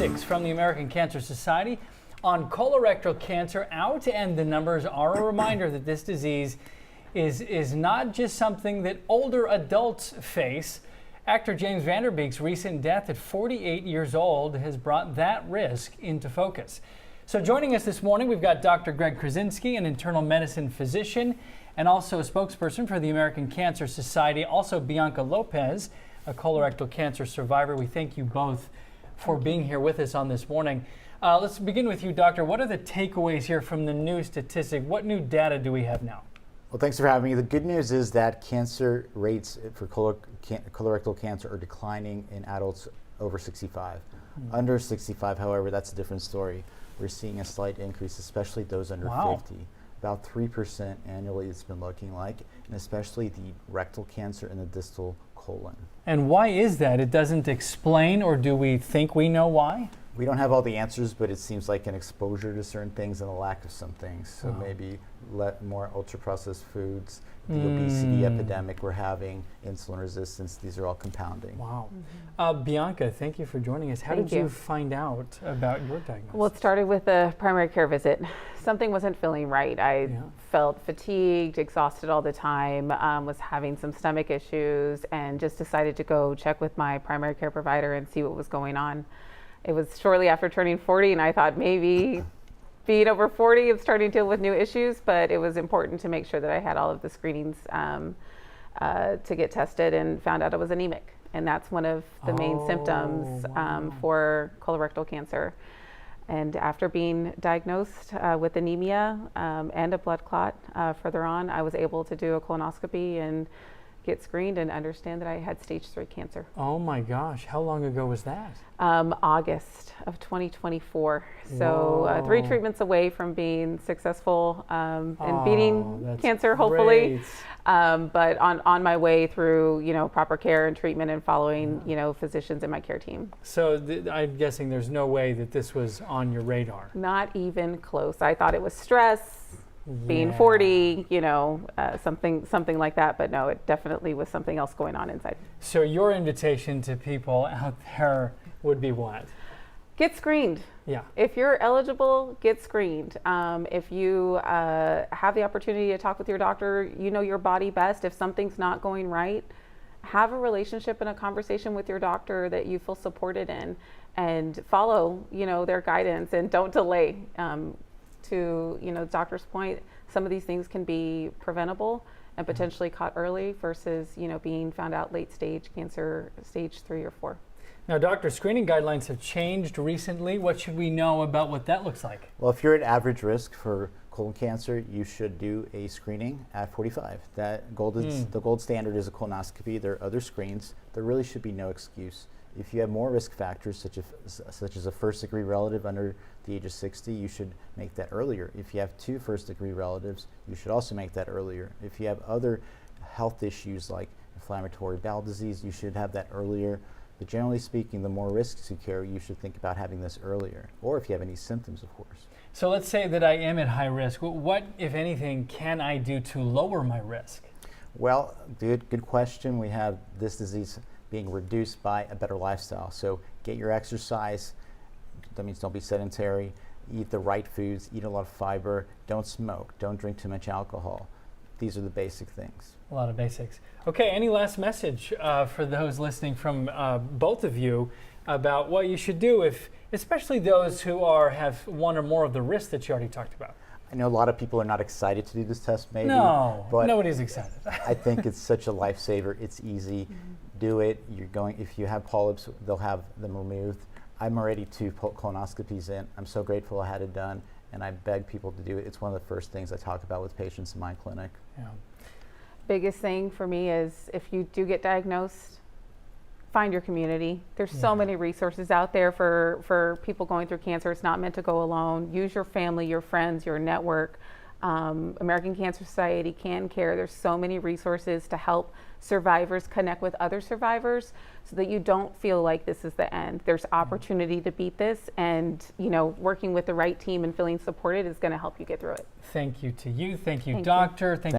statistics from the American Cancer Society on colorectal cancer out, and the numbers are a reminder that this disease is not just something that older adults face. Actor James Van Der Beek's recent death at 48 years old has brought that risk into focus. So joining us this morning, we've got Dr. Greg Burzynski, an internal medicine physician and also a spokesperson for the American Cancer Society, also Bianca Lopez, a colorectal cancer survivor. We thank you both for being here with us on this morning. Let's begin with you, Doctor. What are the takeaways here from the new statistic? What new data do we have now? Well, thanks for having me. The good news is that cancer rates for colorectal cancer are declining in adults over 65. Under 65, however, that's a different story. We're seeing a slight increase, especially those under 50. About 3% annually it's been looking like, and especially the rectal cancer and the distal colon. And why is that? It doesn't explain, or do we think we know why? We don't have all the answers, but it seems like an exposure to certain things and a lack of some things. So maybe more ultra-processed foods, the obesity epidemic we're having, insulin resistance, these are all compounding. Wow. Bianca, thank you for joining us. How did you find out about your diagnosis? Well, it started with a primary care visit. Something wasn't feeling right. I felt fatigued, exhausted all the time, was having some stomach issues, and just decided to go check with my primary care provider and see what was going on. It was shortly after turning 40, and I thought maybe being over 40 and starting to deal with new issues, but it was important to make sure that I had all of the screenings to get tested, and found out I was anemic. And that's one of the main symptoms for colorectal cancer. And after being diagnosed with anemia and a blood clot further on, I was able to do a colonoscopy and get screened and understand that I had stage 3 cancer. Oh my gosh, how long ago was that? August of 2024. So 3 treatments away from being successful and beating cancer, hopefully. But on my way through, proper care and treatment and following, physicians in my care team. So I'm guessing there's no way that this was on your radar. Not even close. I thought it was stress. Being 40, something like that, but no, it definitely was something else going on inside. So your invitation to people out there would be what? Get screened. Yeah. If you're eligible, get screened. If you have the opportunity to talk with your doctor, you know your body best. If something's not going right, have a relationship and a conversation with your doctor that you feel supported in, and follow, their guidance, and don't delay. To the doctor's point, some of these things can be preventable and potentially caught early versus being found out late stage cancer, stage 3 or 4. Now, doctor, screening guidelines have changed recently. What should we know about what that looks like? Well, if you're at average risk for colon cancer, you should do a screening at 45. The gold standard is a colonoscopy. There are other screens. There really should be no excuse. If you have more risk factors, such as a first-degree relative under the age of 60, you should make that earlier. If you have 2 first-degree relatives, you should also make that earlier. If you have other health issues like inflammatory bowel disease, you should have that earlier. But generally speaking, the more risks you carry, you should think about having this earlier, or if you have any symptoms, of course. So let's say that I am at high risk. What, if anything, can I do to lower my risk? Well, good question. We have this disease being reduced by a better lifestyle. So get your exercise. That means don't be sedentary. Eat the right foods. Eat a lot of fiber. Don't smoke. Don't drink too much alcohol. These are the basic things. A lot of basics. Okay, any last message for those listening from both of you about what you should do, especially those who have one or more of the risks that you already talked about? I know a lot of people are not excited to do this test, maybe. No, but nobody's excited. I think it's such a lifesaver. It's easy. Do it. If you have polyps, they'll have them removed. I'm already 2 colonoscopies in. I'm so grateful I had it done, and I beg people to do it. It's one of the first things I talk about with patients in my clinic. Yeah. Biggest thing for me is, if you do get diagnosed, find your community. There's so many resources out there for people going through cancer. It's not meant to go alone. Use your family, your friends, your network. American Cancer Society, Can Care. There's so many resources to help survivors connect with other survivors, so that you don't feel like this is the end. There's opportunity to beat this, and working with the right team and feeling supported is going to help you get through it. Thank you to you. Thank you, doctor. Thank